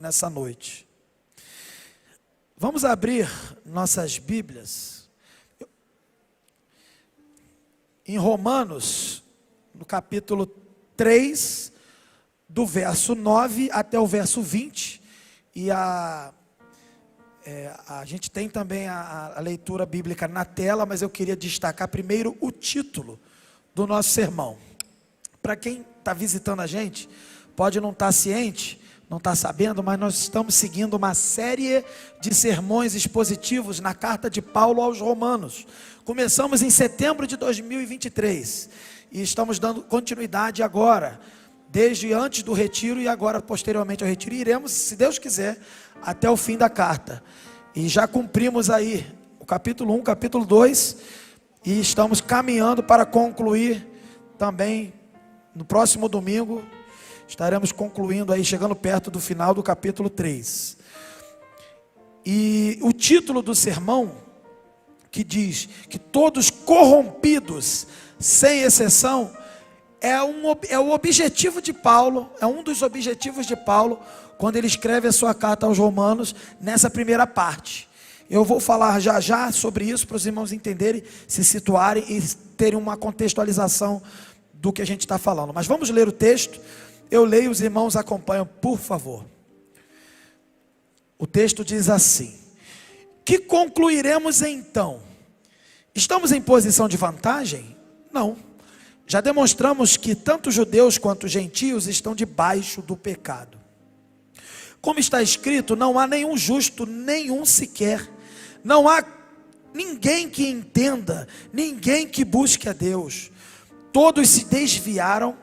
nessa noite. Vamos abrir nossas Bíblias em Romanos, no capítulo 3, do verso 9 até o verso 20, e a gente tem também a leitura bíblica na tela, mas eu queria destacar primeiro o título do nosso sermão. Para quem está visitando a gente, pode não estar ciente, não está sabendo, mas nós estamos seguindo uma série de sermões expositivos na carta de Paulo aos Romanos. Começamos em setembro de 2023 e estamos dando continuidade agora, desde antes do retiro e agora posteriormente ao retiro. E iremos, se Deus quiser, até o fim da carta. E já cumprimos aí o capítulo 1, capítulo 2 e estamos caminhando para concluir também no próximo domingo. Estaremos concluindo aí, chegando perto do final do capítulo 3. E o título do sermão, que diz que todos corrompidos, sem exceção, é o objetivo de Paulo, é um dos objetivos de Paulo, quando ele escreve a sua carta aos Romanos, nessa primeira parte. Eu vou falar já sobre isso, para os irmãos entenderem, se situarem e terem uma contextualização do que a gente está falando. Mas vamos ler o texto. Eu leio, os irmãos acompanham, por favor. O texto diz assim: que concluiremos então? Estamos em posição de vantagem? Não. Já demonstramos que tanto judeus quanto gentios estão debaixo do pecado. Como está escrito, não há nenhum justo, nenhum sequer. Não há ninguém que entenda, ninguém que busque a Deus. Todos se desviaram,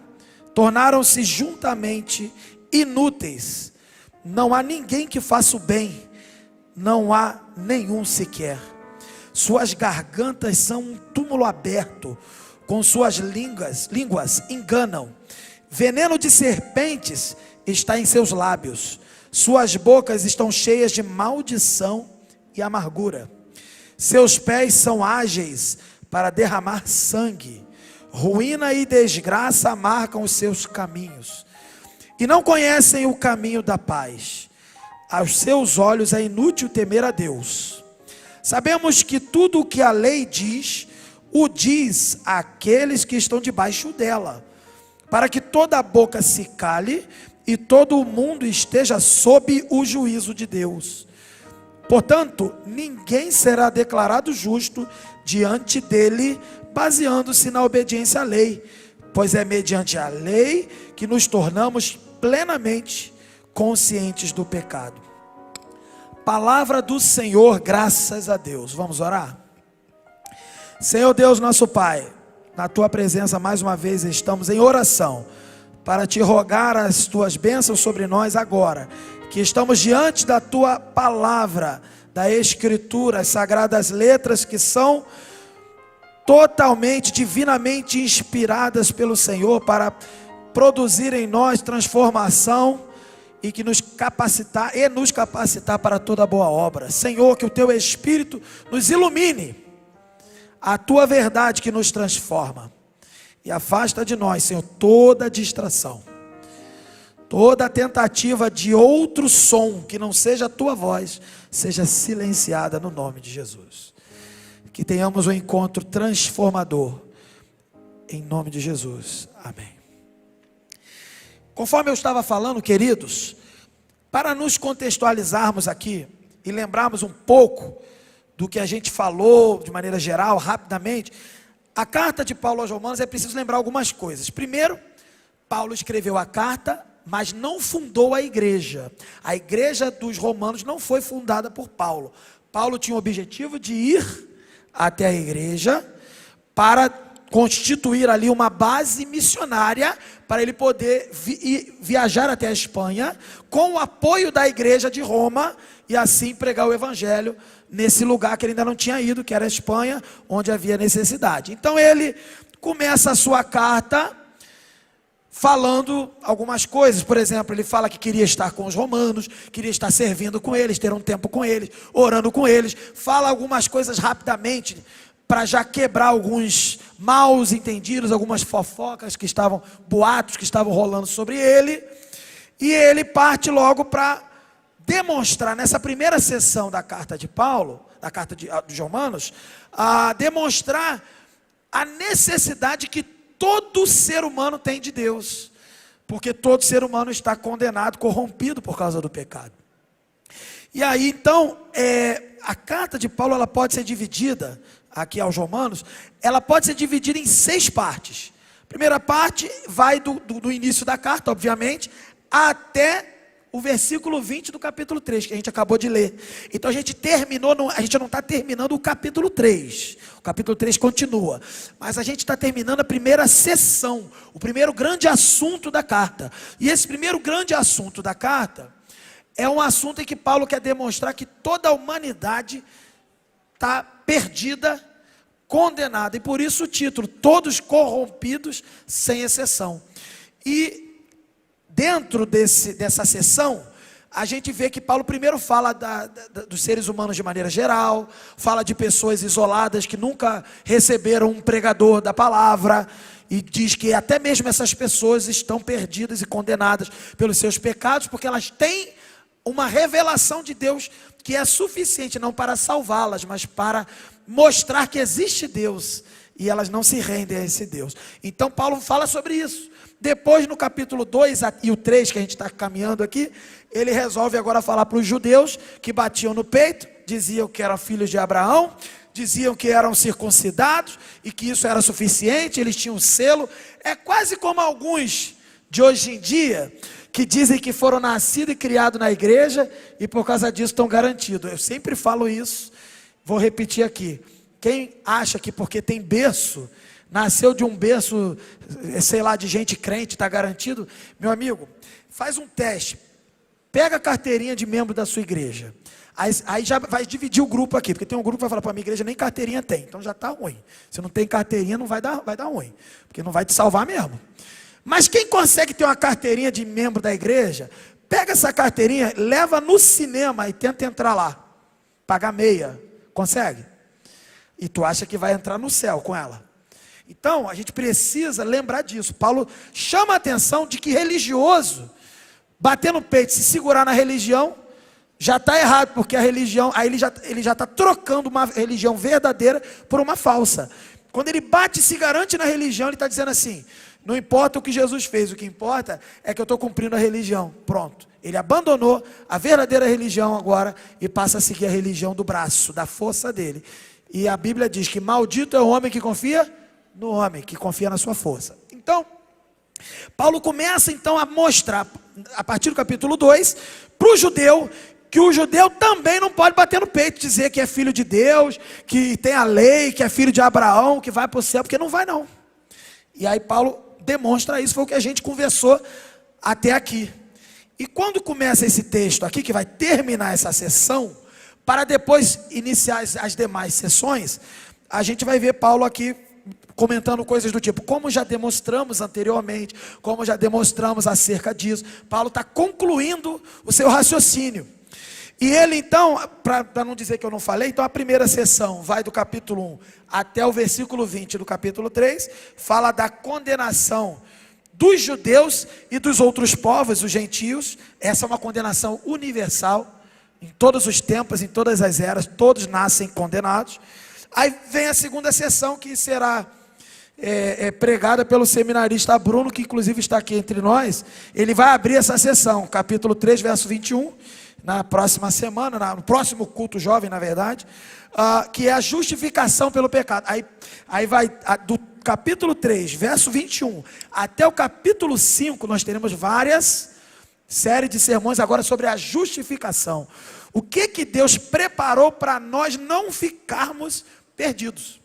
tornaram-se juntamente inúteis. Não há ninguém que faça o bem, não há nenhum sequer. Suas gargantas são um túmulo aberto, com suas línguas enganam. Veneno de serpentes está em seus lábios. Suas bocas estão cheias de maldição e amargura. Seus pés são ágeis para derramar sangue. Ruína e desgraça marcam os seus caminhos, e não conhecem o caminho da paz. Aos seus olhos é inútil temer a Deus. Sabemos que tudo o que a lei diz, o diz àqueles que estão debaixo dela, para que toda a boca se cale e todo o mundo esteja sob o juízo de Deus. Portanto, ninguém será declarado justo diante dele, baseando-se na obediência à lei, pois é mediante a lei que nos tornamos plenamente conscientes do pecado. Palavra do Senhor, graças a Deus. Vamos orar? Senhor Deus, nosso Pai, na tua presença mais uma vez estamos em oração, para te rogar as tuas bênçãos sobre nós agora, que estamos diante da tua palavra, da Escritura, as sagradas letras que são totalmente, divinamente inspiradas pelo Senhor para produzir em nós transformação e que nos capacitar para toda boa obra. Senhor, que o teu Espírito nos ilumine, a tua verdade que nos transforma, e afasta de nós, Senhor, toda distração, toda tentativa de outro som que não seja a tua voz, seja silenciada no nome de Jesus. Que tenhamos um encontro transformador, em nome de Jesus, amém. Conforme eu estava falando, queridos, para nos contextualizarmos aqui, e lembrarmos um pouco do que a gente falou, de maneira geral, rapidamente, a carta de Paulo aos Romanos, é preciso lembrar algumas coisas. Primeiro, Paulo escreveu a carta, mas não fundou a igreja. A igreja dos romanos não foi fundada por Paulo. Paulo tinha o objetivo de ir até a igreja para constituir ali uma base missionária para ele poder viajar até a Espanha com o apoio da igreja de Roma e assim pregar o evangelho nesse lugar que ele ainda não tinha ido, que era a Espanha, onde havia necessidade. Então ele começa a sua carta falando algumas coisas. Por exemplo, ele fala que queria estar com os romanos, queria estar servindo com eles, ter um tempo com eles, orando com eles. Fala algumas coisas rapidamente para já quebrar alguns maus entendidos, algumas fofocas que estavam, boatos que estavam rolando sobre ele. E ele parte logo para demonstrar nessa primeira sessão da carta de Paulo, da carta dos Romanos, a demonstrar a necessidade que todo ser humano tem de Deus, porque todo ser humano está condenado, corrompido por causa do pecado. E aí então, a carta de Paulo, ela pode ser dividida, aqui aos Romanos, ela pode ser dividida em 6 partes. A primeira parte vai do início da carta, obviamente, até o versículo 20 do capítulo 3, que a gente acabou de ler. Então a gente a gente não está terminando o capítulo 3. O capítulo 3 continua. Mas a gente está terminando a primeira sessão, o primeiro grande assunto da carta. E esse primeiro grande assunto da carta é um assunto em que Paulo quer demonstrar que toda a humanidade está perdida, condenada. E por isso o título, todos corrompidos, sem exceção. E dentro dessa sessão, a gente vê que Paulo primeiro fala dos seres humanos de maneira geral, fala de pessoas isoladas que nunca receberam um pregador da palavra, e diz que até mesmo essas pessoas estão perdidas e condenadas pelos seus pecados, porque elas têm uma revelação de Deus que é suficiente não para salvá-las, mas para mostrar que existe Deus, e elas não se rendem a esse Deus. Então Paulo fala sobre isso. Depois, no capítulo 2 e o 3, que a gente está caminhando aqui, ele resolve agora falar para os judeus que batiam no peito, diziam que eram filhos de Abraão, diziam que eram circuncidados e que isso era suficiente, eles tinham um selo. É quase como alguns de hoje em dia, que dizem que foram nascidos e criados na igreja e por causa disso estão garantidos. Eu sempre falo isso, vou repetir aqui. Quem acha que porque tem berço, nasceu de um berço, sei lá, de gente crente, está garantido? Meu amigo, faz um teste, pega a carteirinha de membro da sua igreja, aí já vai dividir o grupo aqui, porque tem um grupo que vai falar, para a minha igreja nem carteirinha tem, então já está ruim. Se não tem carteirinha, não vai dar ruim, porque não vai te salvar mesmo. Mas quem consegue ter uma carteirinha de membro da igreja, pega essa carteirinha, leva no cinema e tenta entrar lá, pagar meia, consegue? E tu acha que vai entrar no céu com ela? Então, a gente precisa lembrar disso. Paulo chama a atenção de que religioso, bater no peito, se segurar na religião, já está errado, porque a religião, aí ele já está trocando uma religião verdadeira por uma falsa. Quando ele bate e se garante na religião, ele está dizendo assim, não importa o que Jesus fez, o que importa é que eu estou cumprindo a religião. Pronto. Ele abandonou a verdadeira religião agora e passa a seguir a religião do braço, da força dele. E a Bíblia diz que maldito é o homem que confia no homem, que confia na sua força. Então, Paulo começa então a mostrar, a partir do capítulo 2, para o judeu, que o judeu também não pode bater no peito, dizer que é filho de Deus, que tem a lei, que é filho de Abraão, que vai para o céu, porque não vai não. E aí Paulo demonstra isso, foi o que a gente conversou até aqui. E quando começa esse texto aqui, que vai terminar essa sessão, para depois iniciar as demais sessões, a gente vai ver Paulo aqui comentando coisas do tipo, como já demonstramos anteriormente, como já demonstramos acerca disso. Paulo está concluindo o seu raciocínio. E ele então, para não dizer que eu não falei, então a primeira sessão vai do capítulo 1 até o versículo 20 do capítulo 3, fala da condenação dos judeus e dos outros povos, os gentios. Essa é uma condenação universal, em todos os tempos, em todas as eras, todos nascem condenados. Aí vem a segunda sessão, que será pregada pelo seminarista Bruno, que inclusive está aqui entre nós. Ele vai abrir essa sessão, capítulo 3, verso 21, na próxima semana, no próximo culto jovem, na verdade, que é a justificação pelo pecado. Aí vai do capítulo 3, verso 21, até o capítulo 5, nós teremos várias séries de sermões agora sobre a justificação. O que Deus preparou para nós não ficarmos perdidos,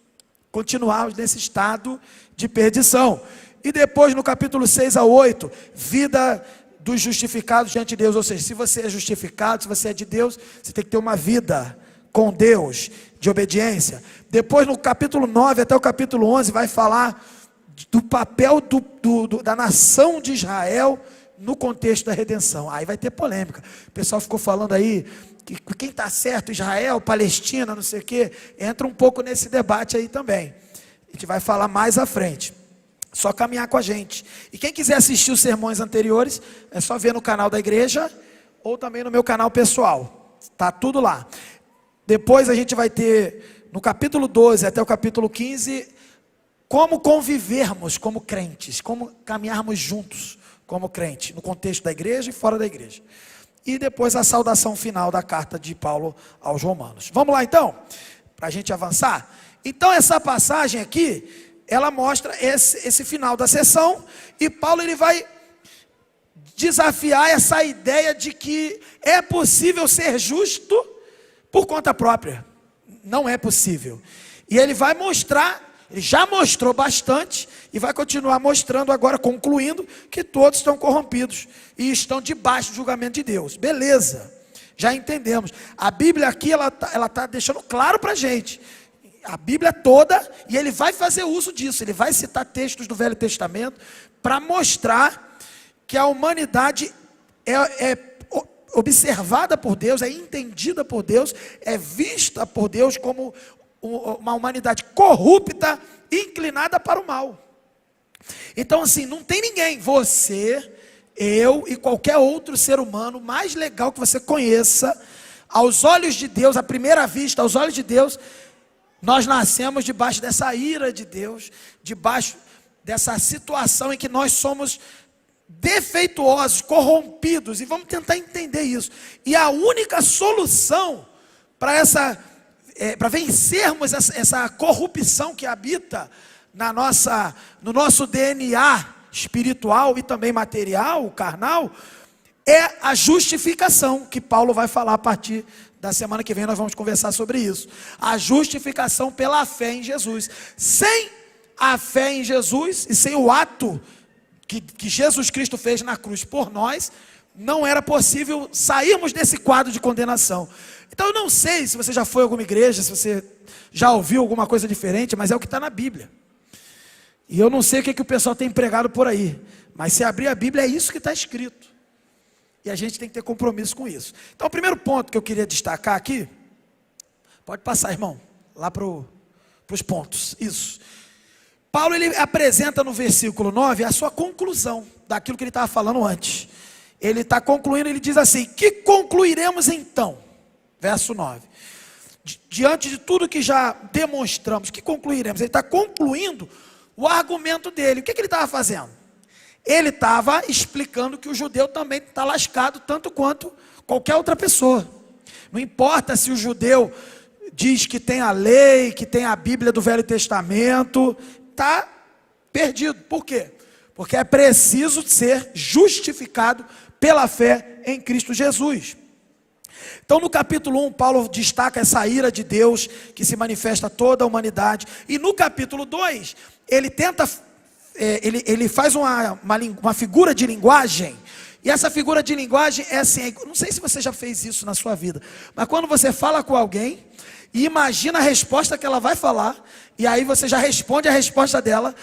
continuarmos nesse estado de perdição. E depois no capítulo 6 a 8, vida dos justificados diante de Deus. Ou seja, se você é justificado, se você é de Deus, você tem que ter uma vida com Deus, de obediência. Depois no capítulo 9 até o capítulo 11 vai falar do papel da nação de Israel no contexto da redenção. Aí vai ter polêmica. O pessoal ficou falando aí que quem está certo, Israel, Palestina, não sei o quê. Entra um pouco nesse debate aí também. A gente vai falar mais à frente. Só caminhar com a gente. E quem quiser assistir os sermões anteriores, é só ver no canal da igreja, ou também no meu canal pessoal. Está tudo lá. Depois a gente vai ter, no capítulo 12 até o capítulo 15, como convivermos como crentes, como caminharmos juntos como crente, no contexto da igreja e fora da igreja. E depois a saudação final da carta de Paulo aos Romanos. Vamos lá então, para a gente avançar? Então essa passagem aqui, ela mostra esse final da sessão, e Paulo ele vai desafiar essa ideia de que é possível ser justo por conta própria. Não é possível. E ele vai mostrar, ele já mostrou bastante, e vai continuar mostrando agora, concluindo, que todos estão corrompidos e estão debaixo do julgamento de Deus. Beleza, já entendemos. A Bíblia aqui, ela tá deixando claro para a gente. A Bíblia toda, e ele vai fazer uso disso. Ele vai citar textos do Velho Testamento para mostrar que a humanidade é observada por Deus, é entendida por Deus, é vista por Deus como uma humanidade corrupta, inclinada para o mal. Então assim, não tem ninguém, você, eu e qualquer outro ser humano mais legal que você conheça, aos olhos de Deus, à primeira vista, aos olhos de Deus, nós nascemos debaixo dessa ira de Deus, debaixo dessa situação em que nós somos defeituosos, corrompidos, e vamos tentar entender isso. E a única solução para para vencermos essa corrupção que habita no nosso DNA espiritual e também material, carnal, é a justificação, que Paulo vai falar a partir da semana que vem. Nós vamos conversar sobre isso. A justificação pela fé em Jesus. Sem a fé em Jesus e sem o ato que Jesus Cristo fez na cruz por nós, não era possível sairmos desse quadro de condenação. Então eu não sei se você já foi a alguma igreja, se você já ouviu alguma coisa diferente, mas é o que está na Bíblia. E eu não sei o que o pessoal tem pregado por aí, mas se abrir a Bíblia é isso que está escrito. E a gente tem que ter compromisso com isso. Então o primeiro ponto que eu queria destacar aqui, pode passar, irmão, lá para os pontos, isso. Paulo ele apresenta no versículo 9 a sua conclusão daquilo que ele estava falando antes. Ele está concluindo, ele diz assim: que concluiremos então? Verso 9. Diante de tudo que já demonstramos, que concluiremos? Ele está concluindo o argumento dele. O que ele estava fazendo? Ele estava explicando que o judeu também está lascado tanto quanto qualquer outra pessoa. Não importa se o judeu diz que tem a lei, que tem a Bíblia do Velho Testamento, está perdido. Por quê? Porque é preciso ser justificado pela fé em Cristo Jesus. Então no capítulo 1, Paulo destaca essa ira de Deus que se manifesta a toda a humanidade. E no capítulo 2, ele tenta, ele faz uma figura de linguagem. E essa figura de linguagem é assim, não sei se você já fez isso na sua vida, mas quando você fala com alguém e imagina a resposta que ela vai falar, e aí você já responde a resposta dela,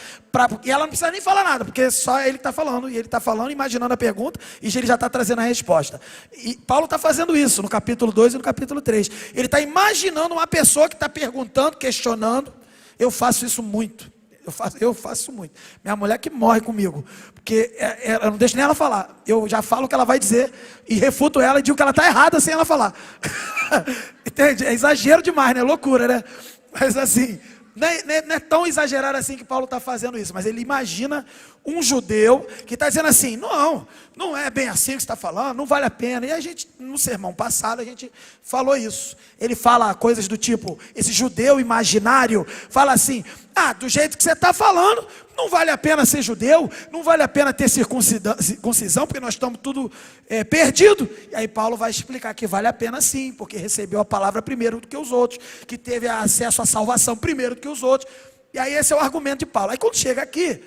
e ela não precisa nem falar nada, porque só ele que está falando, e ele está falando, imaginando a pergunta, e ele já está trazendo a resposta. E Paulo está fazendo isso no capítulo 2 e no capítulo 3. Ele está imaginando uma pessoa que está perguntando, questionando. Eu faço isso muito. Eu faço muito. Minha mulher que morre comigo, porque eu não deixo nem ela falar. Eu já falo o que ela vai dizer e refuto ela e digo que ela está errada sem ela falar. Entende? É exagero demais, né? Loucura, né? Mas assim, não é tão exagerado assim que Paulo está fazendo isso. Mas ele imagina um judeu que está dizendo assim: não é bem assim que você está falando, não vale a pena. E a gente, no sermão passado, a gente falou isso. Ele fala coisas do tipo, esse judeu imaginário fala assim: do jeito que você está falando, não vale a pena ser judeu, não vale a pena ter circuncisão, porque nós estamos tudo perdido. E aí Paulo vai explicar que vale a pena sim, porque recebeu a palavra primeiro do que os outros, que teve acesso à salvação primeiro do que os outros. E aí esse é o argumento de Paulo. Aí quando chega aqui,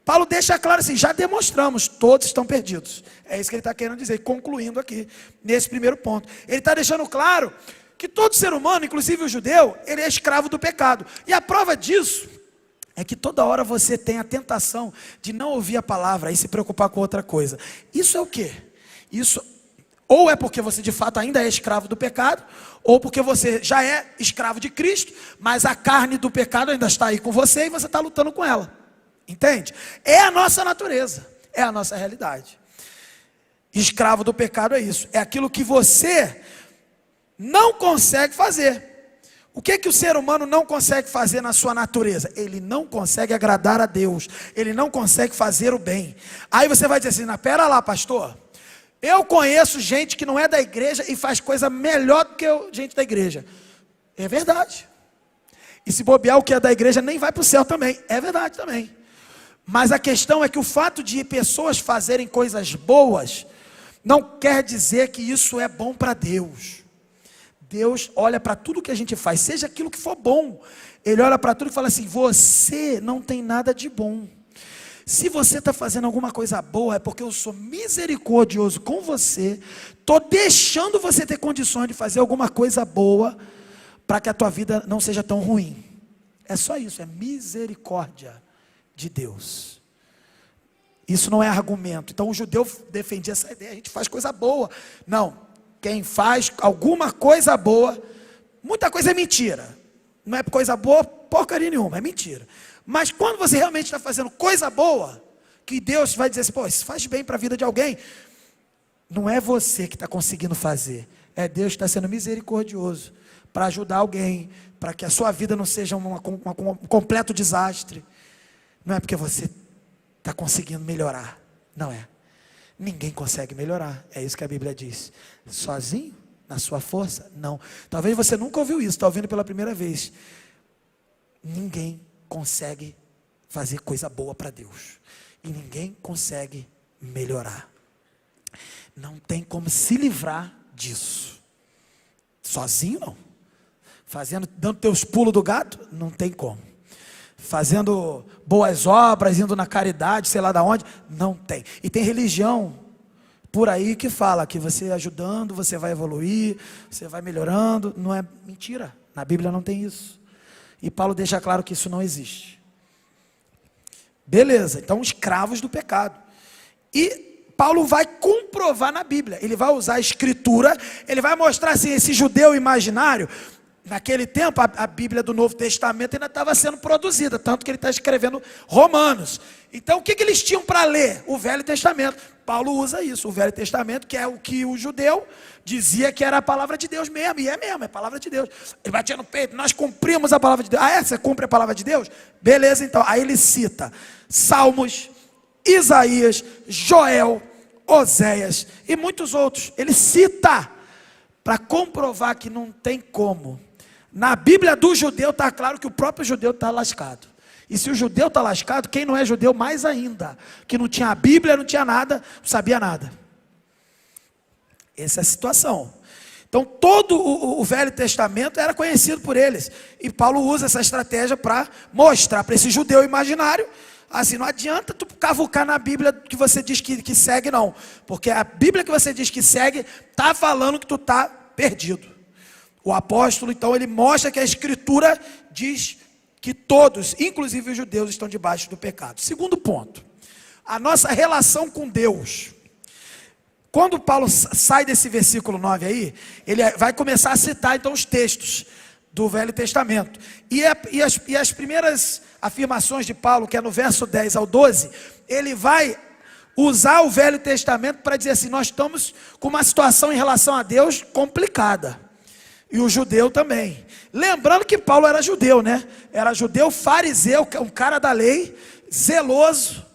Paulo deixa claro assim: já demonstramos, todos estão perdidos. É isso que ele está querendo dizer, concluindo aqui, nesse primeiro ponto. Ele está deixando claro que todo ser humano, inclusive o judeu, ele é escravo do pecado. E a prova disso é que toda hora você tem a tentação de não ouvir a palavra e se preocupar com outra coisa. Isso é o quê? Isso ou é porque você de fato ainda é escravo do pecado, ou porque você já é escravo de Cristo, mas a carne do pecado ainda está aí com você e você está lutando com ela. Entende? É a nossa natureza, é a nossa realidade. Escravo do pecado é isso. É aquilo que você não consegue fazer. O que que o ser humano não consegue fazer na sua natureza? Ele não consegue agradar a Deus. Ele não consegue fazer o bem. Aí você vai dizer assim, não, pera lá, pastor. Eu conheço gente que não é da igreja e faz coisa melhor do que gente da igreja. É verdade. E se bobear, o que é da igreja nem vai para o céu também. É verdade também. Mas a questão é que o fato de pessoas fazerem coisas boas não quer dizer que isso é bom para Deus. Deus olha para tudo que a gente faz, seja aquilo que for bom. Ele olha para tudo e fala assim, você não tem nada de bom. Se você está fazendo alguma coisa boa, é porque eu sou misericordioso com você, estou deixando você ter condições de fazer alguma coisa boa, para que a tua vida não seja tão ruim. É só isso, é misericórdia de Deus. Isso não é argumento. Então o judeu defendia essa ideia, a gente faz coisa boa. Não, quem faz alguma coisa boa, muita coisa é mentira. Não é coisa boa, porcaria nenhuma, é mentira. Mas quando você realmente está fazendo coisa boa, que Deus vai dizer assim, pô, isso faz bem para a vida de alguém, não é você que está conseguindo fazer, é Deus que está sendo misericordioso, para ajudar alguém, para que a sua vida não seja um completo desastre. Não é porque você está conseguindo melhorar, não é. Ninguém consegue melhorar, é isso que a Bíblia diz. Sozinho, na sua força, não. Talvez você nunca ouviu isso, está ouvindo pela primeira vez. Ninguém consegue fazer coisa boa para Deus. E ninguém consegue melhorar. Não tem como se livrar disso. Sozinho não. Dando teus pulos do gato, não tem como. Fazendo boas obras, indo na caridade, sei lá da onde, não tem. E tem religião por aí que fala que você ajudando, você vai evoluir, você vai melhorando. Não é mentira, na Bíblia não tem isso. E Paulo deixa claro que isso não existe. Beleza, então escravos do pecado. E Paulo vai comprovar na Bíblia, ele vai usar a escritura, ele vai mostrar assim, esse judeu imaginário. Naquele tempo, a Bíblia do Novo Testamento ainda estava sendo produzida, tanto que ele está escrevendo Romanos. Então, o que eles tinham para ler? O Velho Testamento. Paulo usa isso, o Velho Testamento, que é o que o judeu dizia que era a palavra de Deus mesmo, e é mesmo, é a palavra de Deus. Ele batia no peito, nós cumprimos a palavra de Deus. Ah, é? Você cumpre a palavra de Deus? Beleza, então. Aí ele cita Salmos, Isaías, Joel, Oséias e muitos outros. Ele cita para comprovar que não tem como. Na Bíblia do judeu está claro que o próprio judeu está lascado. E se o judeu está lascado, quem não é judeu mais ainda. Que não tinha a Bíblia, não tinha nada, não sabia nada. Essa é a situação. Então todo o Velho Testamento era conhecido por eles. E Paulo usa essa estratégia para mostrar para esse judeu imaginário. Assim, não adianta tu cavucar na Bíblia que você diz que segue, não. Porque a Bíblia que você diz que segue, está falando que tu está perdido. O apóstolo, então, ele mostra que a Escritura diz que todos, inclusive os judeus, estão debaixo do pecado. Segundo ponto, a nossa relação com Deus. Quando Paulo sai desse versículo 9 aí, ele vai começar a citar, então, os textos do Velho Testamento. E as primeiras afirmações de Paulo, que é no verso 10 ao 12, ele vai usar o Velho Testamento para dizer assim, nós estamos com uma situação em relação a Deus complicada. E o judeu também. Lembrando que Paulo era judeu, né? Era judeu fariseu, um cara da lei, zeloso,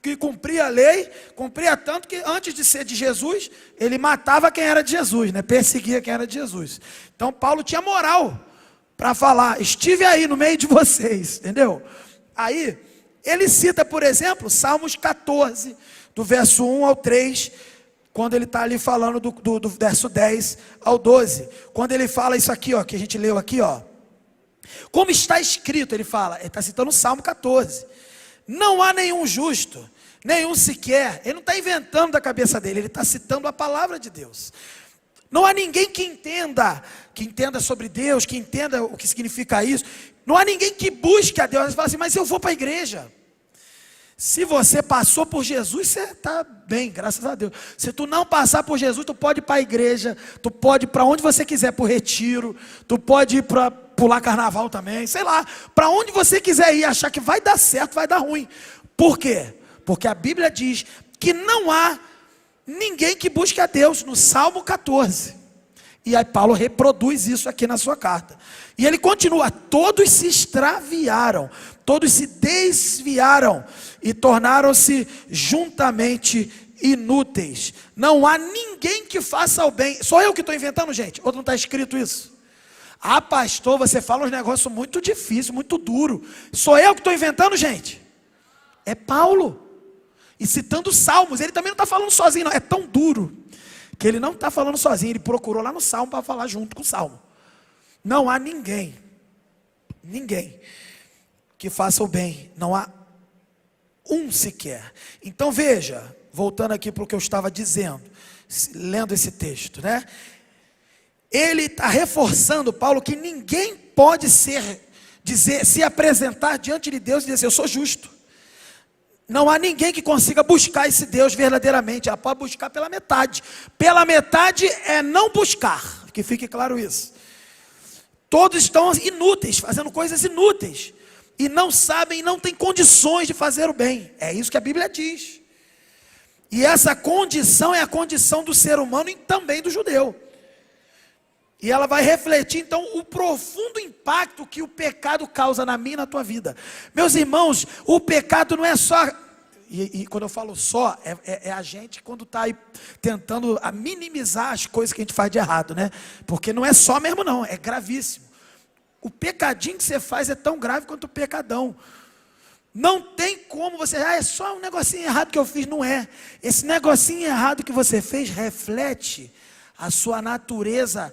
que cumpria a lei, cumpria tanto que antes de ser de Jesus, ele matava quem era de Jesus, né? Perseguia quem era de Jesus. Então Paulo tinha moral para falar, estive aí no meio de vocês, entendeu? Aí, ele cita, por exemplo, Salmos 14, do verso 1 ao 3, quando ele está ali falando do verso 10 ao 12, quando ele fala isso aqui, ó, que a gente leu aqui, ó, como está escrito, ele fala, ele está citando o Salmo 14, não há nenhum justo, nenhum sequer, ele não está inventando da cabeça dele, ele está citando a palavra de Deus. Não há ninguém que entenda sobre Deus, que entenda o que significa isso, não há ninguém que busque a Deus. Ele fala assim, mas eu vou para a igreja. Se você passou por Jesus, você está bem, graças a Deus. Se tu não passar por Jesus, tu pode ir para a igreja, tu pode ir para onde você quiser, para o retiro, tu pode ir para pular carnaval também, sei lá, para onde você quiser ir, achar que vai dar certo, vai dar ruim. Por quê? Porque a Bíblia diz que não há ninguém que busque a Deus, no Salmo 14. E aí Paulo reproduz isso aqui na sua carta. E ele continua: todos se extraviaram, todos se desviaram e tornaram-se juntamente inúteis. Não há ninguém que faça o bem. Sou eu que estou inventando, gente? Ou não está escrito isso? Ah, pastor, você fala uns negócios muito difíceis, muito duro. Sou eu que estou inventando, gente? É Paulo. E citando Salmos, ele também não está falando sozinho, não. É tão duro que ele não está falando sozinho. Ele procurou lá no Salmo para falar junto com o Salmo. Não há ninguém que faça o bem. Não há um sequer. Então veja, voltando aqui para o que eu estava dizendo, lendo esse texto, né? Ele está reforçando, Paulo, que ninguém pode se apresentar diante de Deus e dizer: eu sou justo. Não há ninguém que consiga buscar esse Deus verdadeiramente. Ela pode buscar pela metade. Pela metade é não buscar, que fique claro isso. Todos estão inúteis, fazendo coisas inúteis, e não sabem, não têm condições de fazer o bem. É isso que a Bíblia diz. E essa condição é a condição do ser humano e também do judeu. E ela vai refletir então o profundo impacto que o pecado causa na minha e na tua vida. Meus irmãos, o pecado não é só, e quando eu falo só, é a gente quando está aí tentando minimizar as coisas que a gente faz de errado, né? Porque não é só mesmo não, é gravíssimo. O pecadinho que você faz é tão grave quanto o pecadão. Não tem como você, é só um negocinho errado que eu fiz. Não é. Esse negocinho errado que você fez reflete a sua natureza,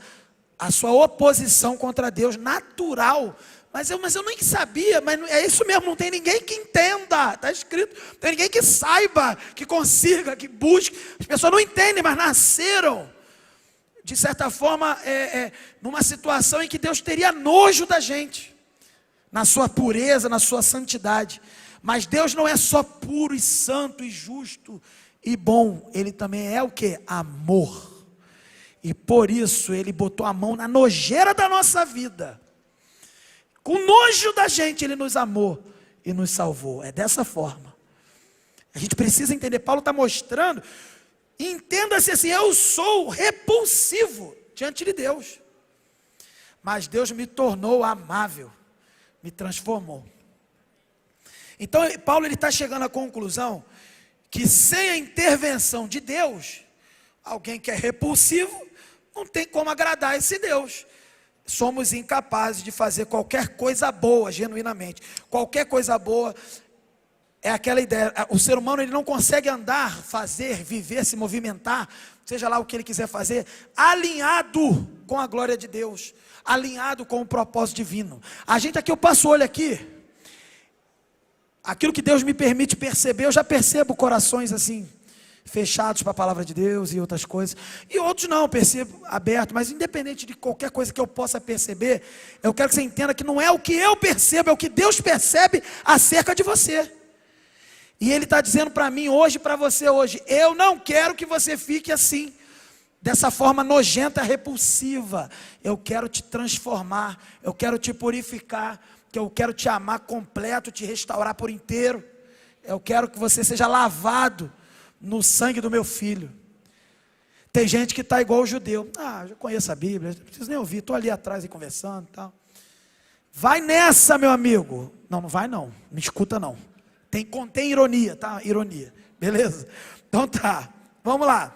a sua oposição contra Deus, natural. Mas eu nem sabia, mas é isso mesmo, não tem ninguém que entenda, está escrito, não tem ninguém que saiba, que consiga, que busque. As pessoas não entendem, mas nasceram, de certa forma, numa situação em que Deus teria nojo da gente, na sua pureza, na sua santidade. Mas Deus não é só puro e santo e justo e bom, Ele também é o que? Amor. E por isso Ele botou a mão na nojeira da nossa vida. Com nojo da gente, Ele nos amou e nos salvou. É dessa forma. A gente precisa entender. Paulo está mostrando. Entenda-se assim: eu sou repulsivo diante de Deus. Mas Deus me tornou amável. Me transformou. Então Paulo está chegando à conclusão que sem a intervenção de Deus, alguém que é repulsivo não tem como agradar esse Deus. Somos incapazes de fazer qualquer coisa boa, genuinamente. Qualquer coisa boa é aquela ideia. O ser humano, ele não consegue andar, fazer, viver, se movimentar, seja lá o que ele quiser fazer, alinhado com a glória de Deus, alinhado com o propósito divino. A gente aqui, eu passo o olho aqui, aquilo que Deus me permite perceber, eu já percebo corações assim, fechados para a palavra de Deus e outras coisas, e outros não, eu percebo aberto. Mas independente de qualquer coisa que eu possa perceber, eu quero que você entenda que não é o que eu percebo, é o que Deus percebe acerca de você. E Ele está dizendo para mim hoje, para você hoje: eu não quero que você fique assim, dessa forma nojenta, repulsiva. Eu quero te transformar, eu quero te purificar, que eu quero te amar completo, te restaurar por inteiro. Eu quero que você seja lavado no sangue do meu filho. Tem gente que está igual o judeu: já conheço a Bíblia, não preciso nem ouvir, estou ali atrás e conversando e tal. Vai nessa, meu amigo. Não vai não, me escuta não. Contém ironia, tá? Ironia, beleza? Então tá, vamos lá.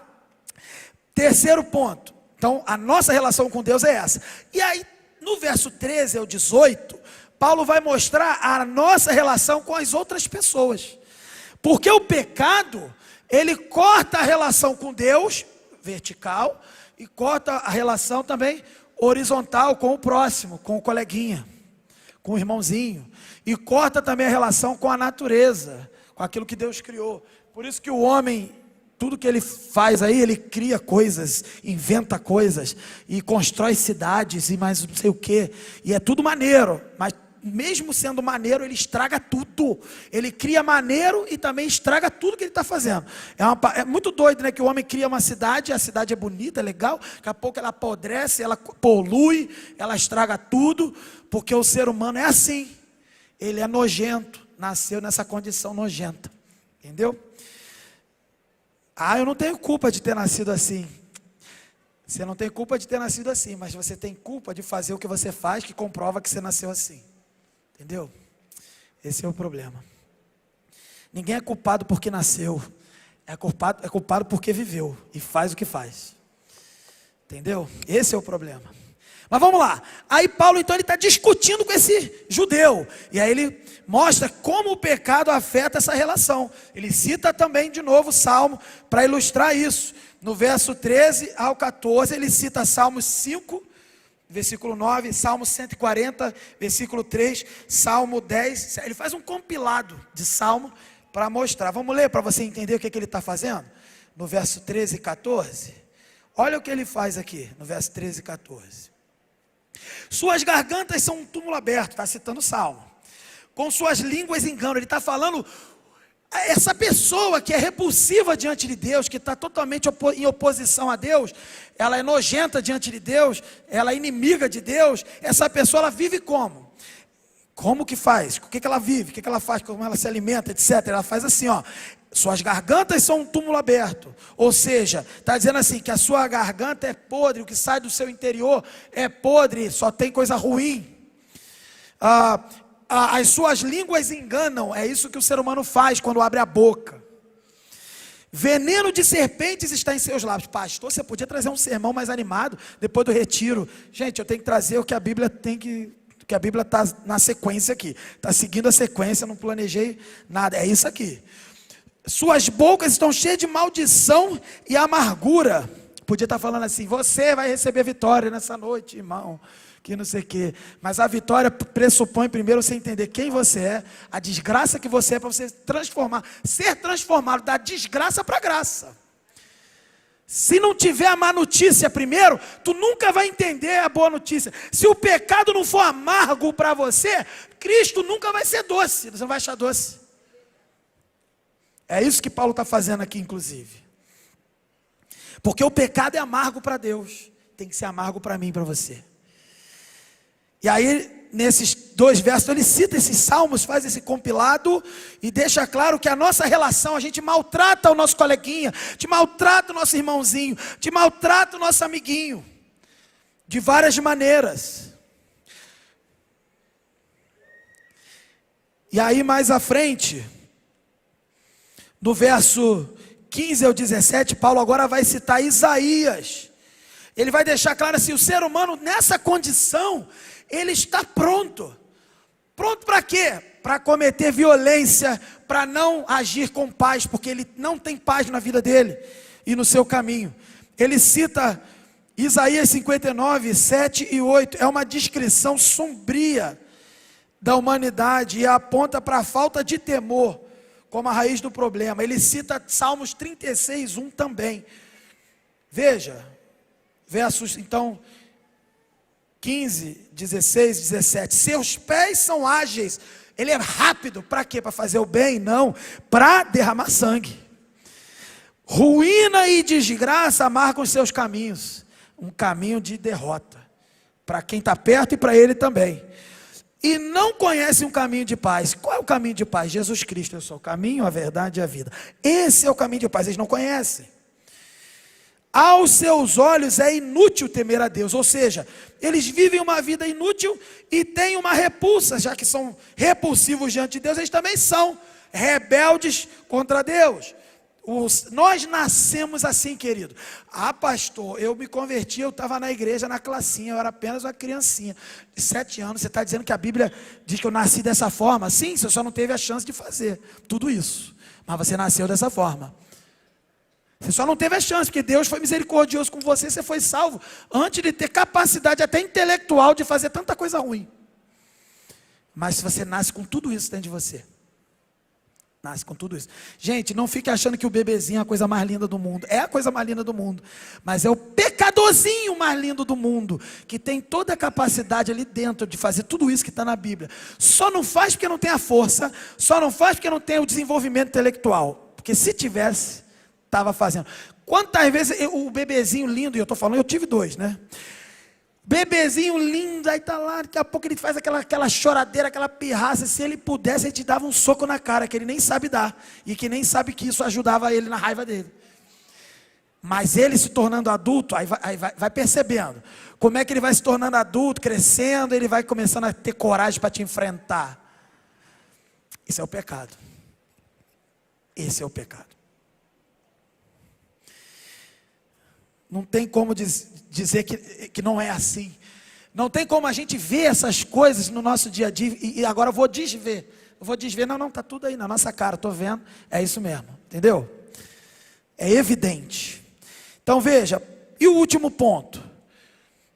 Terceiro ponto. Então a nossa relação com Deus é essa. E aí no verso 13 ao 18, Paulo vai mostrar a nossa relação com as outras pessoas. Porque o pecado, ele corta a relação com Deus, vertical, e corta a relação também horizontal com o próximo, com o coleguinha, com o irmãozinho. E corta também a relação com a natureza, com aquilo que Deus criou. Por isso que o homem, tudo que ele faz aí, ele cria coisas, inventa coisas, e constrói cidades, e mais não sei o que. E é tudo maneiro, mas mesmo sendo maneiro, ele estraga tudo. Ele cria maneiro e também estraga tudo que ele está fazendo. É muito doido, né? Que o homem cria uma cidade, a cidade é bonita, é legal, daqui a pouco ela apodrece, ela polui, ela estraga tudo, porque o ser humano é assim. Ele é nojento, nasceu nessa condição nojenta, entendeu? eu não tenho culpa de ter nascido assim. Você não tem culpa de ter nascido assim, mas você tem culpa de fazer o que você faz, que comprova que você nasceu assim. Entendeu? Esse é o problema. Ninguém é culpado porque nasceu. É culpado porque viveu e faz o que faz. Entendeu? Esse é o problema. Mas vamos lá. Aí Paulo então ele está discutindo com esse judeu. E aí ele mostra como o pecado afeta essa relação. Ele cita também de novo o Salmo para ilustrar isso. No verso 13 ao 14 ele cita Salmos 5, versículo 9, Salmo 140, versículo 3, Salmo 10. Ele faz um compilado de Salmo para mostrar. Vamos ler para você entender o que ele está fazendo? No verso 13 e 14. Olha o que ele faz aqui, no verso 13 e 14. Suas gargantas são um túmulo aberto, está citando o Salmo. Com suas línguas enganam. Ele está falando, essa pessoa que é repulsiva diante de Deus, que está totalmente em oposição a Deus, ela é nojenta diante de Deus, ela é inimiga de Deus, essa pessoa ela vive como? Como que faz? O que ela vive? O que ela faz? Como ela se alimenta, etc. Ela faz assim, ó. Suas gargantas são um túmulo aberto. Ou seja, está dizendo assim, que a sua garganta é podre, o que sai do seu interior é podre, só tem coisa ruim. As suas línguas enganam, é isso que o ser humano faz quando abre a boca. Veneno de serpentes está em seus lábios. Pastor, você podia trazer um sermão mais animado depois do retiro. Gente, eu tenho que trazer o que a Bíblia tem que a Bíblia está na sequência aqui. Está seguindo a sequência, não planejei nada, é isso aqui. Suas bocas estão cheias de maldição e amargura. Podia estar falando assim, você vai receber vitória nessa noite, irmão, que não sei o quê. Mas a vitória pressupõe primeiro você entender quem você é, a desgraça que você é, para você ser transformado da desgraça para a graça. Se não tiver a má notícia primeiro, tu nunca vai entender a boa notícia. Se o pecado não for amargo para você, Cristo nunca vai ser doce, você não vai achar doce. É isso que Paulo está fazendo aqui, inclusive. Porque o pecado é amargo para Deus. Tem que ser amargo para mim e para você. E aí, nesses 2 versos, ele cita esses salmos, faz esse compilado e deixa claro que a nossa relação, a gente maltrata o nosso coleguinha, te maltrata o nosso irmãozinho, te maltrata o nosso amiguinho. De várias maneiras. E aí, mais à frente, do verso 15 ao 17, Paulo agora vai citar Isaías. Ele vai deixar claro assim, o ser humano nessa condição, ele está pronto. Pronto para quê? Para cometer violência, para não agir com paz, porque ele não tem paz na vida dele e no seu caminho. Ele cita Isaías 59, 7 e 8, é uma descrição sombria da humanidade e aponta para a falta de temor como a raiz do problema. Ele cita Salmos 36, 1 também. Veja, versos então 15, 16, 17. Seus pés são ágeis. Ele é rápido, para quê? Para fazer o bem? Não, para derramar sangue. Ruína e desgraça marcam os seus caminhos. Um caminho de derrota. Para quem está perto e para ele também. E não conhece um caminho de paz. Qual é o caminho de paz? Jesus Cristo, eu sou o caminho, a verdade e a vida. Esse é o caminho de paz, eles não conhecem. Aos seus olhos é inútil temer a Deus, ou seja, eles vivem uma vida inútil e têm uma repulsa, já que são repulsivos diante de Deus, eles também são rebeldes contra Deus. Nós nascemos assim, querido. Pastor, eu me converti, eu estava na igreja, na classinha, eu era apenas uma criancinha de 7 anos, você está dizendo que a Bíblia diz que eu nasci dessa forma? Sim, você só não teve a chance de fazer tudo isso, mas você nasceu dessa forma. Você só não teve a chance, porque Deus foi misericordioso com você, você foi salvo, antes de ter capacidade até intelectual de fazer tanta coisa ruim. Mas se você nasce com tudo isso dentro de você, nasce com tudo isso. Gente, não fique achando que o bebezinho é a coisa mais linda do mundo. É a coisa mais linda do mundo. Mas é o pecadorzinho mais lindo do mundo. Que tem toda a capacidade ali dentro de fazer tudo isso que está na Bíblia. Só não faz porque não tem a força. Só não faz porque não tem o desenvolvimento intelectual. Porque se tivesse, estava fazendo. Quantas vezes o bebezinho lindo, e eu estou falando, eu tive 2, né? Bebezinho lindo, aí tá lá, daqui a pouco ele faz aquela choradeira, aquela pirraça. Se ele pudesse, ele te dava um soco na cara, que ele nem sabe dar, e que nem sabe que isso ajudava ele na raiva dele. Mas ele se tornando adulto, vai percebendo como é que ele vai se tornando adulto, crescendo, ele vai começando a ter coragem para te enfrentar. Isso é o pecado. Esse é o pecado. Não tem como dizer que não é assim. Não tem como a gente ver essas coisas no nosso dia a dia. E agora eu vou desver. Não, está tudo aí na nossa cara, estou vendo. É isso mesmo, entendeu? É evidente. Então veja, e o último ponto.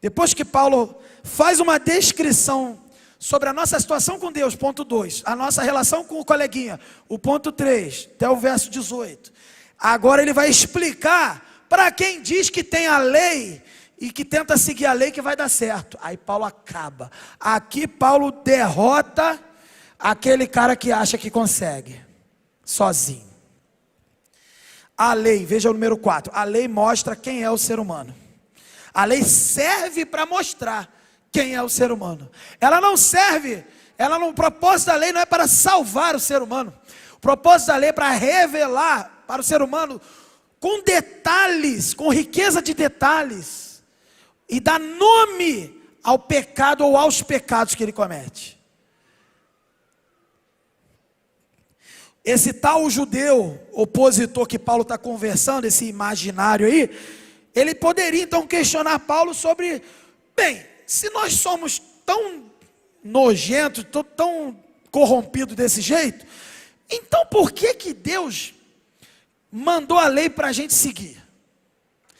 Depois que Paulo faz uma descrição sobre a nossa situação com Deus, ponto 2. A nossa relação com o coleguinha, o ponto 3, até o verso 18. Agora ele vai explicar para quem diz que tem a lei e que tenta seguir a lei que vai dar certo. Aí Paulo acaba. Aqui Paulo derrota aquele cara que acha que consegue, sozinho. A lei, veja o número 4. A lei mostra quem é o ser humano. A lei serve para mostrar quem é o ser humano. Ela não serve, o propósito da lei não é para salvar o ser humano. O propósito da lei é para revelar para o ser humano com detalhes, com riqueza de detalhes, e dar nome ao pecado ou aos pecados que ele comete. Esse tal judeu opositor que Paulo está conversando, esse imaginário aí, ele poderia então questionar Paulo sobre, bem, se nós somos tão nojentos, tão corrompidos desse jeito, então por que Deus mandou a lei para a gente seguir?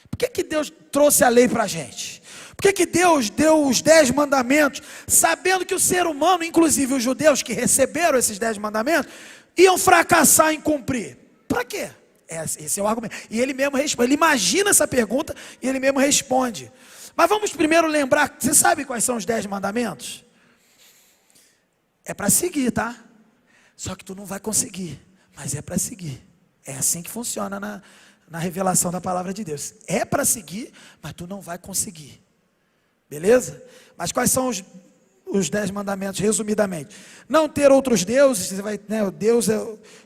Por que Deus trouxe a lei para a gente? Por que Deus deu os 10 mandamentos, sabendo que o ser humano, inclusive os judeus que receberam esses 10 mandamentos, iam fracassar em cumprir? Para quê? Esse é o argumento. E ele mesmo responde, ele imagina essa pergunta e ele mesmo responde. Mas vamos primeiro lembrar, você sabe quais são os 10 mandamentos? É para seguir, tá? Só que tu não vai conseguir, mas é para seguir. É assim que funciona na revelação da palavra de Deus. É para seguir, mas tu não vai conseguir. Beleza? Mas quais são os 10 mandamentos, resumidamente? Não ter outros deuses, o Deus é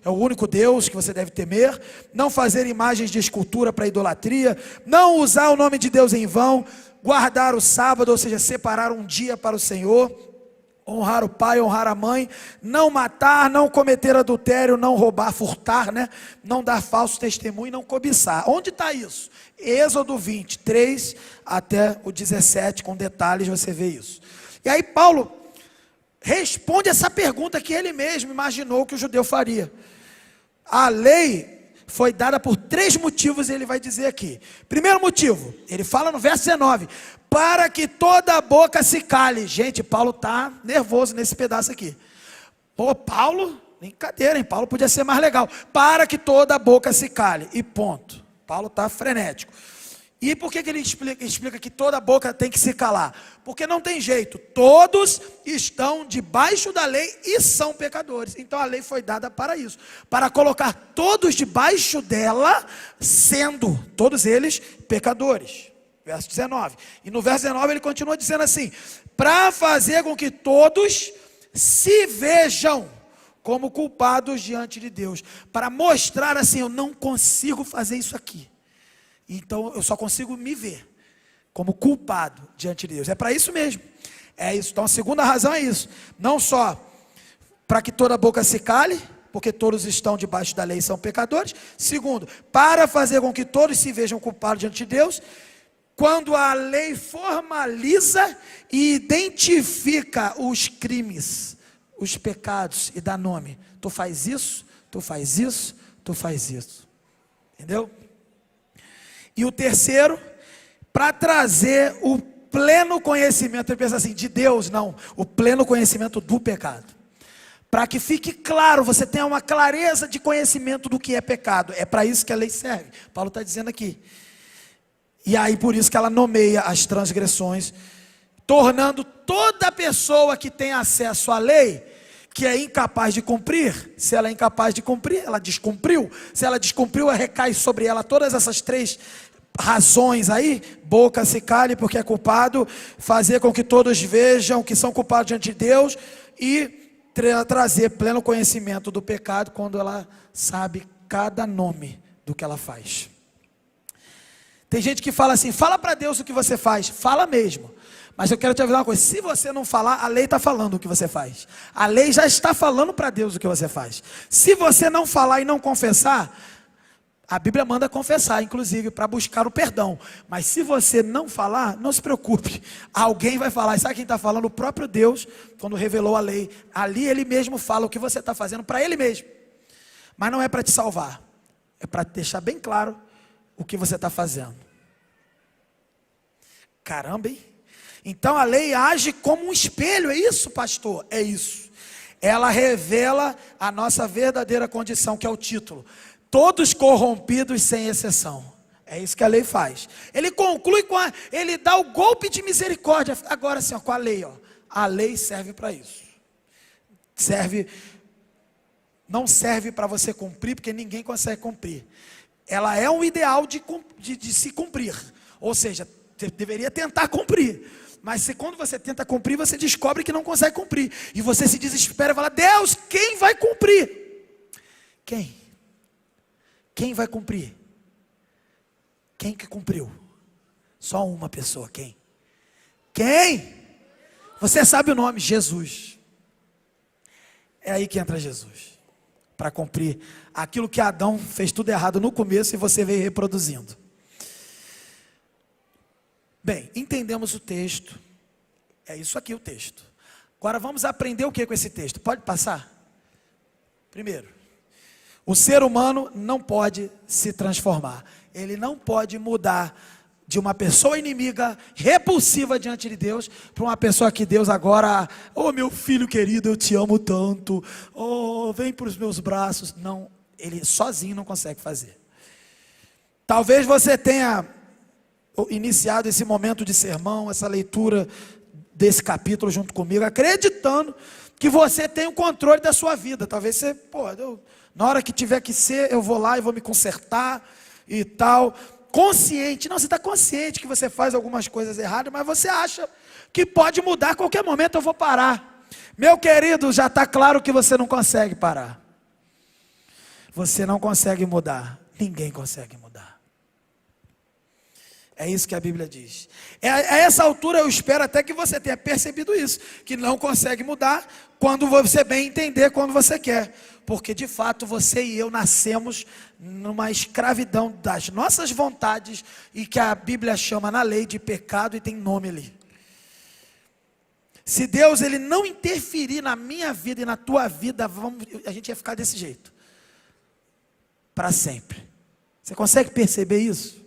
o único Deus que você deve temer. Não fazer imagens de escultura para idolatria. Não usar o nome de Deus em vão. Guardar o sábado, ou seja, separar um dia para o Senhor. Honrar o pai, honrar a mãe, não matar, não cometer adultério, não roubar, furtar, não dar falso testemunho, não cobiçar. Onde está isso? Êxodo 23 até o 17, com detalhes você vê isso. E aí Paulo responde essa pergunta que ele mesmo imaginou que o judeu faria. A lei foi dada por 3 motivos, e ele vai dizer aqui. Primeiro motivo, ele fala no verso 19, para que toda a boca se cale. Gente, Paulo está nervoso nesse pedaço aqui. Pô, Paulo, brincadeira, hein? Paulo podia ser mais legal. Para que toda a boca se cale, e ponto. Paulo está frenético. E por que ele explica que toda a boca tem que se calar? Porque não tem jeito, todos estão debaixo da lei e são pecadores. Então a lei foi dada para isso, para colocar todos debaixo dela, sendo todos eles pecadores. Verso 19. E no verso 19 ele continua dizendo assim: para fazer com que todos se vejam como culpados diante de Deus, para mostrar assim, eu não consigo fazer isso aqui. Então eu só consigo me ver como culpado diante de Deus. É para isso mesmo. É isso. Então a segunda razão é isso. Não só para que toda a boca se cale, porque todos estão debaixo da lei e são pecadores. Segundo, para fazer com que todos se vejam culpados diante de Deus. Quando a lei formaliza e identifica os crimes, os pecados e dá nome. Tu faz isso, tu faz isso, tu faz isso. Entendeu? E o terceiro, para trazer o pleno conhecimento, ele pensa assim, de Deus, não, o pleno conhecimento do pecado. Para que fique claro, você tenha uma clareza de conhecimento do que é pecado. É para isso que a lei serve. Paulo está dizendo aqui. E aí por isso que ela nomeia as transgressões, tornando toda pessoa que tem acesso à lei, que é incapaz de cumprir. Se ela é incapaz de cumprir, ela descumpriu. Se ela descumpriu, recai sobre ela todas essas 3 razões aí: boca se cale porque é culpado, fazer com que todos vejam que são culpados diante de Deus, e trazer pleno conhecimento do pecado quando ela sabe cada nome do que ela faz. Tem gente que fala assim, fala para Deus o que você faz. Fala mesmo. Mas eu quero te avisar uma coisa, se você não falar, a lei está falando o que você faz. A lei já está falando para Deus o que você faz. Se você não falar e não confessar, a Bíblia manda confessar, inclusive, para buscar o perdão. Mas se você não falar, não se preocupe. Alguém vai falar. E sabe quem está falando? O próprio Deus, quando revelou a lei. Ali ele mesmo fala o que você está fazendo para ele mesmo. Mas não é para te salvar. É para deixar bem claro o que você está fazendo. Caramba, hein? Então a lei age como um espelho, é isso, pastor? É isso. Ela revela a nossa verdadeira condição, que é o título. Todos corrompidos sem exceção. É isso que a lei faz. Ele conclui ele dá o golpe de misericórdia. Agora sim, com a lei, a lei serve para isso. Não serve para você cumprir, porque ninguém consegue cumprir. Ela é um ideal de se cumprir. Ou seja, você deveria tentar cumprir. Mas quando você tenta cumprir, você descobre que não consegue cumprir. E você se desespera e fala, Deus, quem vai cumprir? Quem? Quem vai cumprir? Quem que cumpriu? Só uma pessoa, quem? Quem? Você sabe o nome, Jesus. É aí que entra Jesus. Para cumprir aquilo que Adão fez tudo errado no começo e você veio reproduzindo. Bem, entendemos o texto. É isso aqui o texto. Agora vamos aprender o que com esse texto? Pode passar? Primeiro, o ser humano não pode se transformar. Ele não pode mudar de uma pessoa inimiga, repulsiva diante de Deus, para uma pessoa que Deus agora, oh meu filho querido, eu te amo tanto, oh vem para os meus braços. Não, ele sozinho não consegue fazer. Talvez você tenha iniciado esse momento de sermão, essa leitura desse capítulo junto comigo, acreditando que você tem o controle da sua vida. Talvez você, na hora que tiver que ser, eu vou lá e vou me consertar e tal. Consciente, não, você está consciente que você faz algumas coisas erradas, mas você acha que pode mudar a qualquer momento, eu vou parar. Meu querido, já está claro que você não consegue parar. Você não consegue mudar, ninguém consegue mudar. É isso que a Bíblia diz. A essa altura eu espero até que você tenha percebido isso, que não consegue mudar quando você bem entender quando você quer. Porque de fato você e eu nascemos numa escravidão das nossas vontades e que a Bíblia chama na lei de pecado e tem nome ali. Se Deus ele não interferir na minha vida e na tua vida, a gente ia ficar desse jeito. Para sempre. Você consegue perceber isso?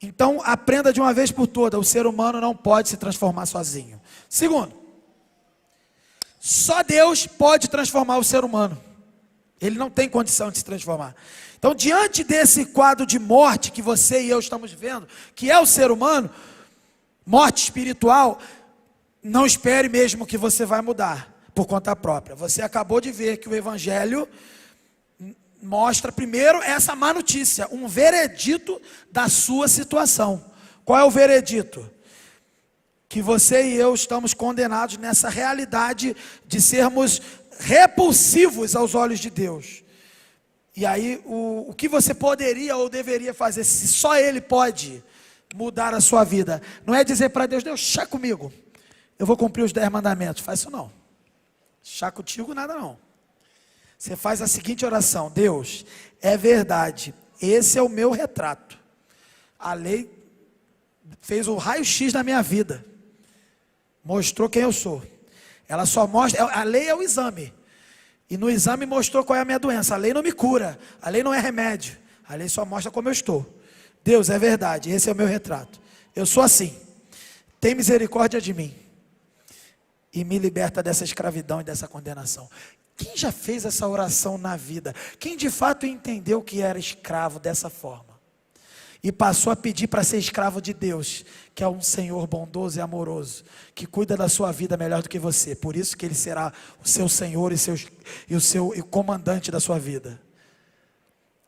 Então, aprenda de uma vez por todas, o ser humano não pode se transformar sozinho. Segundo, só Deus pode transformar o ser humano. Ele não tem condição de se transformar. Então, diante desse quadro de morte que você e eu estamos vendo, que é o ser humano, morte espiritual, não espere mesmo que você vai mudar por conta própria. Você acabou de ver que o Evangelho mostra primeiro essa má notícia, um veredito da sua situação. Qual é o veredito? Que você e eu estamos condenados nessa realidade de sermos repulsivos aos olhos de Deus. E aí, o que você poderia ou deveria fazer, se só Ele pode mudar a sua vida, não é dizer para Deus, Deus, chá comigo, eu vou cumprir os 10 mandamentos. Faz isso não. Chá contigo nada não. Você faz a seguinte oração: Deus, é verdade, esse é o meu retrato. A lei fez o raio-x na minha vida, mostrou quem eu sou. Ela só mostra, a lei é o exame, e no exame mostrou qual é a minha doença. A lei não me cura, a lei não é remédio, a lei só mostra como eu estou. Deus, é verdade, esse é o meu retrato, eu sou assim, tem misericórdia de mim, e me liberta dessa escravidão e dessa condenação. Quem já fez essa oração na vida? Quem de fato entendeu que era escravo dessa forma? E passou a pedir para ser escravo de Deus, que é um Senhor bondoso e amoroso, que cuida da sua vida melhor do que você. Por isso que Ele será o seu Senhor e o comandante da sua vida.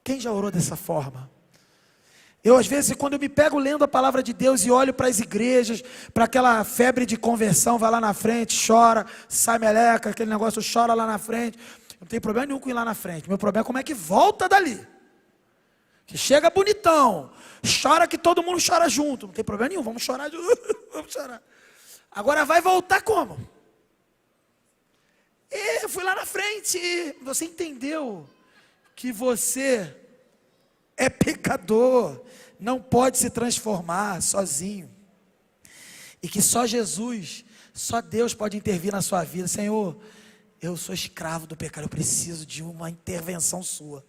Quem já orou dessa forma? Eu às vezes, quando eu me pego lendo a palavra de Deus e olho para as igrejas, para aquela febre de conversão, vai lá na frente, chora, sai meleca, aquele negócio, chora lá na frente. Não tem problema nenhum com ir lá na frente. Meu problema é como é que volta dali. Que chega bonitão, chora que todo mundo chora junto, não tem problema nenhum, vamos chorar, vamos chorar. Agora vai voltar como? Eu fui lá na frente, você entendeu que você é pecador, não pode se transformar sozinho, e que só Jesus, só Deus pode intervir na sua vida. Senhor, eu sou escravo do pecado, eu preciso de uma intervenção sua.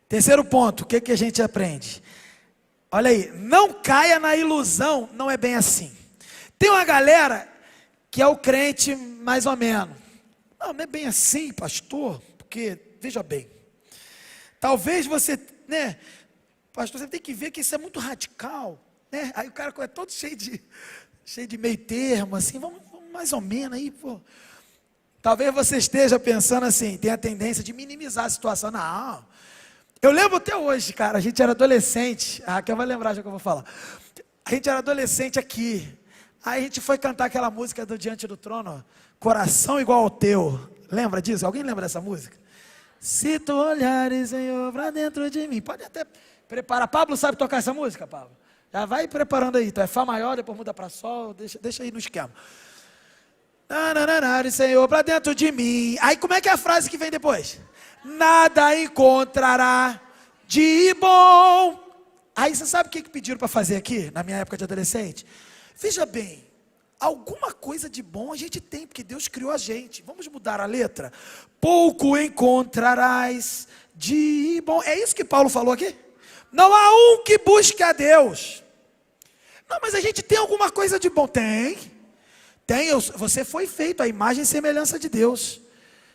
Terceiro ponto, o que a gente aprende? Olha aí, não caia na ilusão, não é bem assim. Tem uma galera que é o crente mais ou menos. Não é bem assim, pastor, porque, veja bem, talvez você, né, pastor, você tem que ver que isso é muito radical, né? Aí o cara é todo cheio de meio termo, assim, vamos mais ou menos aí, pô. Talvez você esteja pensando assim, tem a tendência de minimizar a situação. Não, eu lembro até hoje, cara, a gente era adolescente, a Raquel vai lembrar já que eu vou falar. A gente era adolescente aqui, aí a gente foi cantar aquela música do Diante do Trono, Coração Igual ao Teu. Lembra disso? Alguém lembra dessa música? Se tu olhares, Senhor, pra dentro de mim. Pode até preparar. Pablo sabe tocar essa música, Pablo? Já vai preparando aí, então é Fá maior, depois muda para Sol, deixa aí no esquema. Senhor, para dentro de mim. Aí como é que é a frase que vem depois? Nada encontrará de bom. Aí você sabe o que pediram para fazer aqui, na minha época de adolescente? Veja bem, alguma coisa de bom a gente tem, porque Deus criou a gente. Vamos mudar a letra? Pouco encontrarás de bom. É isso que Paulo falou aqui? Não há um que busque a Deus. Não, mas a gente tem alguma coisa de bom. Tem, você foi feito à imagem e semelhança de Deus.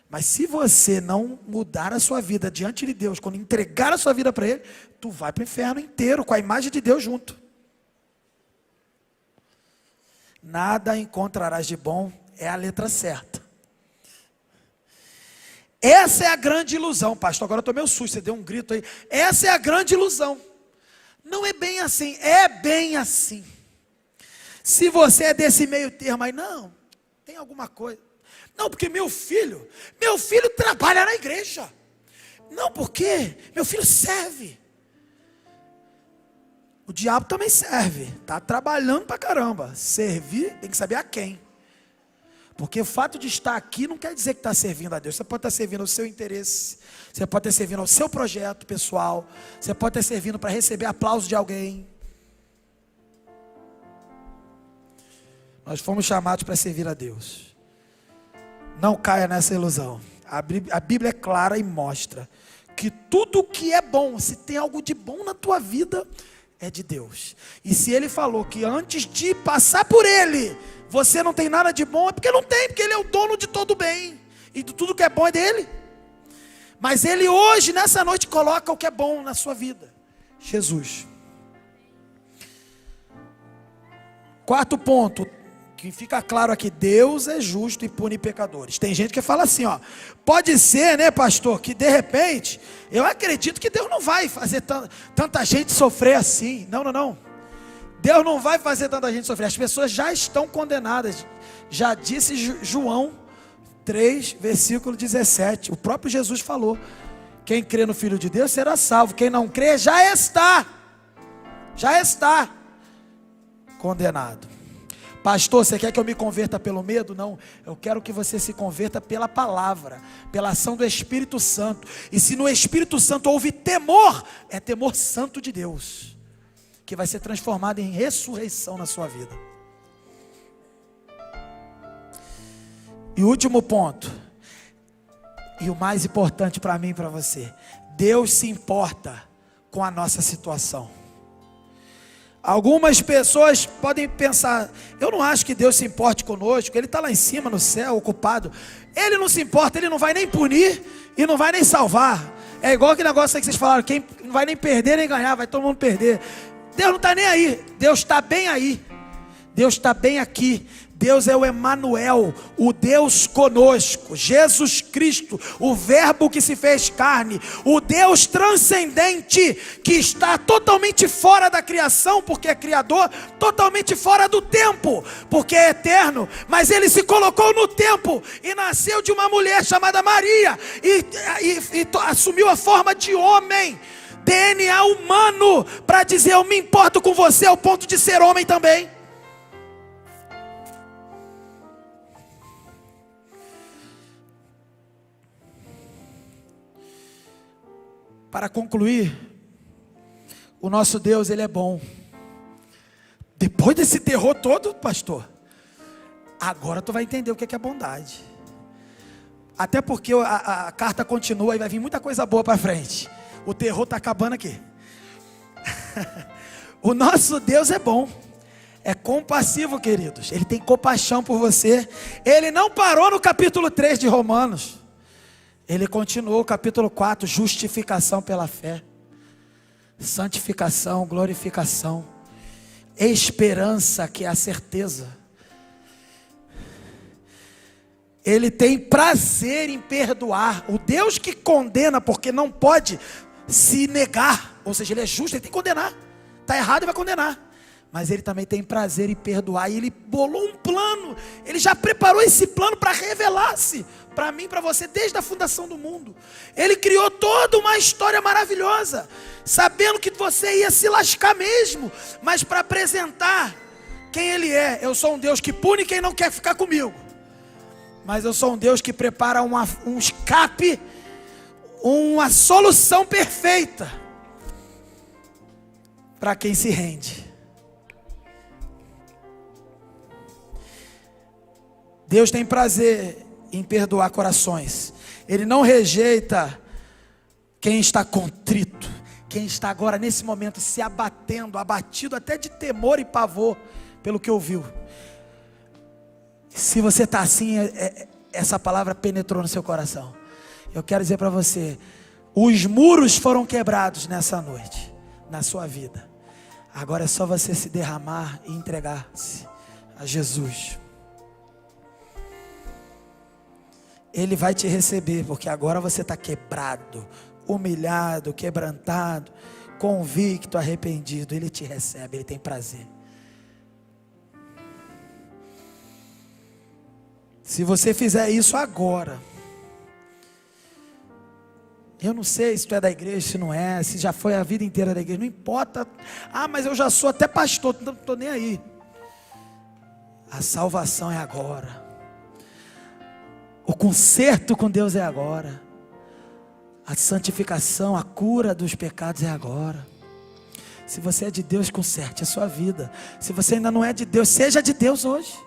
Mas se você não mudar a sua vida diante de Deus, quando entregar a sua vida para Ele, tu vai para o inferno inteiro, com a imagem de Deus junto. Nada encontrarás de bom, é a letra certa. Essa é a grande ilusão, pastor. Agora eu estou meio susto, você deu um grito aí. Essa é a grande ilusão. Não é bem assim, é bem assim. Se você é desse meio termo aí, não, tem alguma coisa. Não, porque meu filho trabalha na igreja. Não, porque meu filho serve. O diabo também serve, está trabalhando pra caramba. Servir, tem que saber a quem. Porque o fato de estar aqui não quer dizer que está servindo a Deus. Você pode estar servindo ao seu interesse, você pode estar servindo ao seu projeto pessoal, você pode estar servindo para receber aplauso de alguém. Nós fomos chamados para servir a Deus. Não caia nessa ilusão. A Bíblia é clara e mostra que tudo que é bom, se tem algo de bom na tua vida, é de Deus. E se Ele falou que antes de passar por Ele, você não tem nada de bom, é porque não tem, porque Ele é o dono de todo o bem, e de tudo que é bom é dEle. Mas Ele hoje, nessa noite, coloca o que é bom na sua vida. Jesus. Quarto ponto, que fica claro aqui, Deus é justo e pune pecadores. Tem gente que fala assim, ó, pode ser, né, pastor, que de repente, eu acredito que Deus não vai fazer tanta gente sofrer assim. Não. Deus não vai fazer tanta gente sofrer. As pessoas já estão condenadas. Já disse João 3, versículo 17. O próprio Jesus falou: quem crê no Filho de Deus será salvo. Quem não crê já está condenado. Pastor, você quer que eu me converta pelo medo? Não, eu quero que você se converta pela palavra, pela ação do Espírito Santo. E se no Espírito Santo houve temor, é temor santo de Deus, que vai ser transformado em ressurreição na sua vida. E último ponto, e o mais importante para mim e para você: Deus se importa com a nossa situação. Algumas pessoas podem pensar, eu não acho que Deus se importe conosco, Ele está lá em cima no céu, ocupado. Ele não se importa, Ele não vai nem punir e não vai nem salvar. É igual aquele negócio aí que vocês falaram, quem não vai nem perder nem ganhar, vai todo mundo perder. Deus não está nem aí, Deus está bem aí, Deus está bem aqui. Deus é o Emanuel, o Deus conosco, Jesus Cristo, o verbo que se fez carne, o Deus transcendente, que está totalmente fora da criação, porque é criador, totalmente fora do tempo, porque é eterno, mas Ele se colocou no tempo, e nasceu de uma mulher chamada Maria, e assumiu a forma de homem. DNA humano para dizer: eu me importo com você ao ponto de ser homem também. Para concluir, o nosso Deus, Ele é bom. Depois desse terror todo, pastor, agora tu vai entender o que é bondade. Até porque a carta continua e vai vir muita coisa boa para frente. O terror está acabando aqui. O nosso Deus é bom. É compassivo, queridos. Ele tem compaixão por você. Ele não parou no capítulo 3 de Romanos. Ele continuou, capítulo 4, justificação pela fé, santificação, glorificação, esperança, que é a certeza. Ele tem prazer em perdoar. O Deus que condena porque não pode se negar, ou seja, Ele é justo, Ele tem que condenar. Está errado e vai condenar. Mas Ele também tem prazer em perdoar. E Ele bolou um plano. Ele já preparou esse plano para revelar-se para mim, para você, desde a fundação do mundo. Ele criou toda uma história maravilhosa, sabendo que você ia se lascar mesmo, mas para apresentar quem Ele é. Eu sou um Deus que pune quem não quer ficar comigo, mas eu sou um Deus que prepara um escape, uma solução perfeita para quem se rende. Deus tem prazer em perdoar corações. Ele não rejeita quem está contrito, quem está agora nesse momento se abatendo, abatido até de temor e pavor pelo que ouviu. Se você está assim, essa palavra penetrou no seu coração. Eu quero dizer para você, os muros foram quebrados nessa noite, na sua vida. Agora é só você se derramar e entregar-se a Jesus. Ele vai te receber, porque agora você está quebrado, humilhado, quebrantado, convicto, arrependido. Ele te recebe, Ele tem prazer. Se você fizer isso agora, eu não sei se tu é da igreja, se não é, se já foi a vida inteira da igreja, não importa. Ah, mas eu já sou até pastor, não estou nem aí. A salvação é agora. O conserto com Deus é agora. A santificação, a cura dos pecados é agora. Se você é de Deus, conserte a sua vida. Se você ainda não é de Deus, seja de Deus hoje.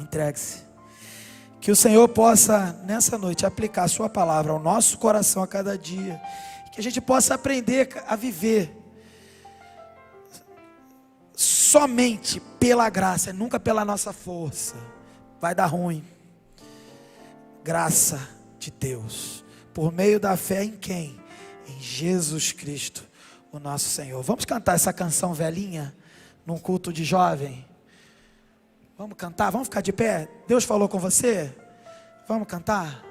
Entregue-se. Que o Senhor possa, nessa noite, aplicar a sua palavra ao nosso coração a cada dia. Que a gente possa aprender a viver somente pela graça, nunca pela nossa força. Vai dar ruim. Graça de Deus, por meio da fé em quem? Em Jesus Cristo, o nosso Senhor. Vamos cantar essa canção velhinha, num culto de jovem? Vamos cantar? Vamos ficar de pé? Deus falou com você? Vamos cantar?